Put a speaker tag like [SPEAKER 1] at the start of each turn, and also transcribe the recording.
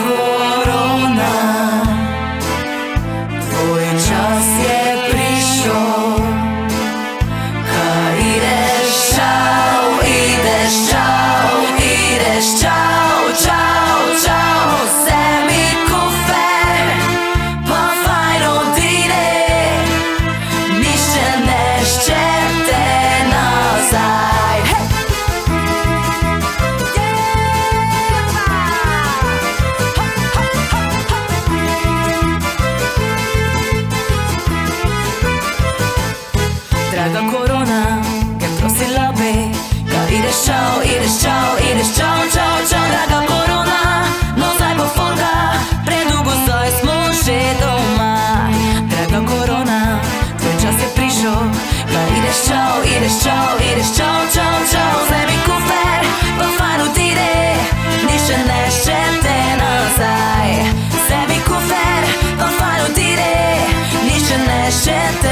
[SPEAKER 1] korona, tvoj čas je prišel. Kaj ideš čau, ideš čau, ideš čau, čau, čau. Vzemi kufer, pa fajn odide, nišče ne ščete nazaj. Draga korona, que prosila be, kaj ideš čau, ideš čau, ideš čau, čau, čau. Draga korona, no zdaj bo folga, predugo zdaj smo že doma. Draga korona, tvoj čas je prišel, kaj ideš čau, ideš čau, ideš čau, čau, čau. Vzemi kufer, pa fajn odide, nišče ne ščete nazaj. Vzemi kufer, pa fajn odide, nišče ne ščete